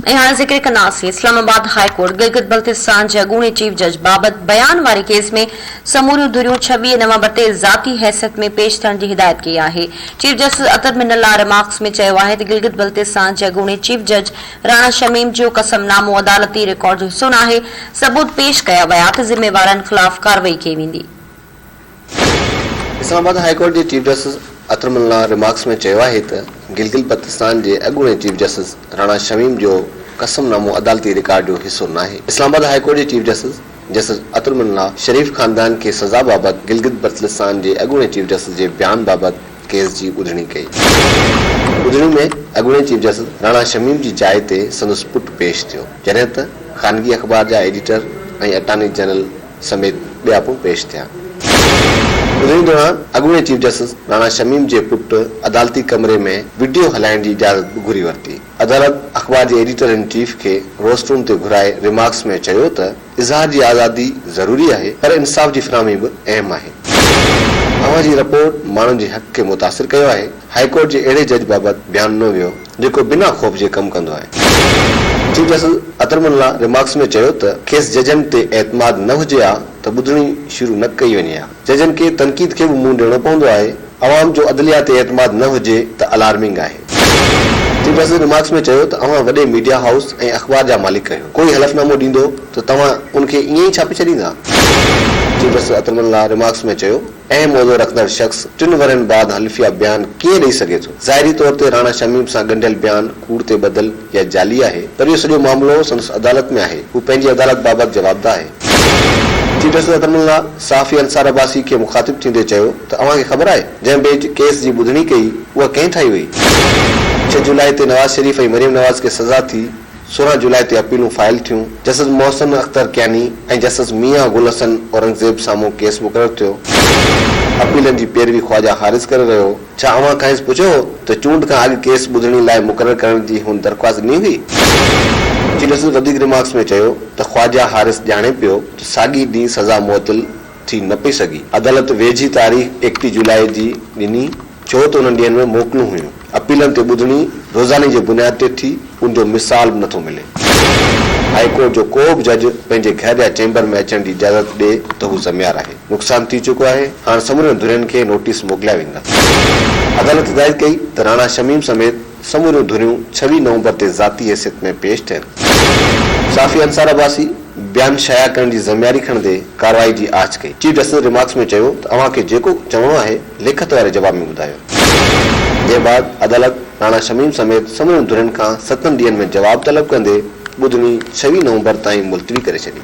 हाणे ज़िक्र कंदासीं इस्लामाबाद हाई कोर्ट गिलगित बल्तिस्तान जे अॻूणे चीफ जज बाबत बयान वारे केस में समूरियूं धुरियूं 26 नवंबर ते ज़ाती हैसियत में पेश थियण जी हिदायत कई आहे। चीफ जस्टिस अतर मिनल्ला रिमार्क्स में चयो आहे त गिलगित बल्तिस्तान जे अॻूणे चीफ जज राणा शमीम जो कसमनामो अदालती रिकॉर्ड जो हिस्सो न आहे। सबूत पेश कया विया त ज़िम्मेवारनि ख़िलाफ़ कार्रवाई कई वेंदी। इस्लामाबाद हाई कोर्ट जे चीफ जस्टिस अतर मिनल्ला रिमार्क्स में चयो आहे त गिलगित बल्तिस्तान जे अॻूणे चीफ जस्टिस राणा शमीम जो कसमनामो अदालती रिकॉर्ड जो हिस्सो न आहे। इस्लामाबाद हाई कोर्ट जे चीफ जस्टिस अतर मिनल्ला शरीफ खानदान के सज़ा बाबत गिलगित बल्तिस्तान जे अॻूणे चीफ जस्टिस जे बयान बाबत केस जी ॿुधणी कई। ॿुधणी में अॻूणे चीफ जस्टिस राणा शमीम जी जाइ ते संदसि पुटु पेश थियो, जॾहिं त ख़ानगी अख़बार जा एडिटर ऐं अटॉर्नी जनरल समेत ॿिया पिणु पेश थिया। ॿुधणी दौरान अॻूणे चीफ जस्टिस राणा शमीम जे पुटु अदालती कमरे में वीडियो हलाइण जी इजाज़त घुरी वरिती। अदालत अख़बार जे एडिटर इन चीफ खे रोस्ट रूम ते घुराए रिमार्क्स में चयो त इज़हार जी आज़ादी ज़रूरी आहे, पर इंसाफ़ जी फरहमी बि अहम आहे। अवां जी रिपोर्ट माण्हुनि जे हक़ खे मुतासिर कयो आहे। हाई कोर्ट जे अहिड़े जज बाबति बयानु न वियो जेको बिना ख़ौफ़ जे कमु कंदो आहे। चीफ जस्टिस अतर मिनल्ला रिमार्क्स में चयो त खेसि जजनि ते एतमाद न हुजे हा त ॿुधणी शुरू न कई वञे हा। जजनि खे तनक़ीद खे बि मुंहुं ॾियणो पवंदो आहे। अवाम जो अदलिया ते एतमाद न हुजे त अलार्मिंग आहे। चीफ जस्टिस रिमार्क्स में चयो त अवां वॾे मीडिया हाउस ऐं अख़बार जा मालिक आहियो। कोई हलफ़नामो ॾींदो त तव्हां उनखे ईअं ई छापे छॾींदा। चीफ जस्टिस अतर मिनल्ला रिमार्क्स में चयो अहम उहिदो रखंदड़ शख़्स 3 वरनि बाद हल्फिया बयान कीअं ॾेई सघे थो। ज़ाहिरी तौर ते राणा शमीम सां ॻंढियल बयान कूड़ ते बदल या जाली आहे, पर इहो सॼो मामिलो संदसि अदालत में आहे। हू पंहिंजी अदालत बाबति जवाबदार आहे। चीफ जस्टिस अतर मिनल्ला साफ़ी अंसार अब्बासी खे मुखातिब थींदे चयो त अव्हांखे ख़बर आहे जंहिं बेंच केस जी ॿुधणी कई उहा कंहिं ठाही हुई। 6 जुलाई ते नवाज़ शरीफ़ ऐं मरियम नवाज़ खे सज़ा थी। 16 जुलाई ते अपीलूं फाइल थियूं। जस्टिस मोहसिन अख्तर कियानी ऐं जस्टिस मियां गुल हसन औरंगज़ेब साम्हूं केस मुक़ररु थियो। अपीलनि जी पैरवी ख्वाजा हारिस करे रहियो। छा अव्हां खां पुछो त चूंड खां अॻु केस ॿुधणी लाइ मुक़ररु करण जी हुन दरख़्वास्त ॾिनी हुई। चीफ जस्टिस वधीक रिमार्क्स में चयो त ख्वाजा हारिस ॼाणे पियो त साॻी ॾींहुं सज़ा मुअतल थी न पई सघी। अदालत वेझी तारीख़ 31 जुलाई जी ॾिनी, छो त उन्हनि ॾींहंनि में मोकलूं हुयूं। अपीलनि ते ॿुधणी रोज़ाने जे बुनियाद ते थी, उनजो मिसाल बि नथो मिले। हाई कोर्ट जो को बि जज पंहिंजे घर या चैम्बर में अचण जी इजाज़त ॾे त हू ज़मियार आहे। नुक़सान थी चुको आहे। हाणे समूरियुनि धुरियुनि खे नोटिस मोकिलिया वेंदा। अदालत हिदायत कई त राणा शमीम समेत समूरियूं धुरियूं 26 नवंबर ते ज़ाती हैसियत में पेश थियनि। साफ़ी अंसार अब्बासी बयान शाया करण जी ज़िम्मेवारी खणंदे कार्रवाई जी आछ कई। चीफ जस्टिस रिमार्क्स में चयो त अव्हांखे जेको चवणो आहे लिखत वारे जवाब में ॿुधायो। जे बाद अदालत राणा शमीम समेत समूरियुनि धुरियुनि खां 7 ॾींहंनि में जवाब तलब कंदे ॿुधणी 26 नवंबर ताईं मुलतवी करे छॾी।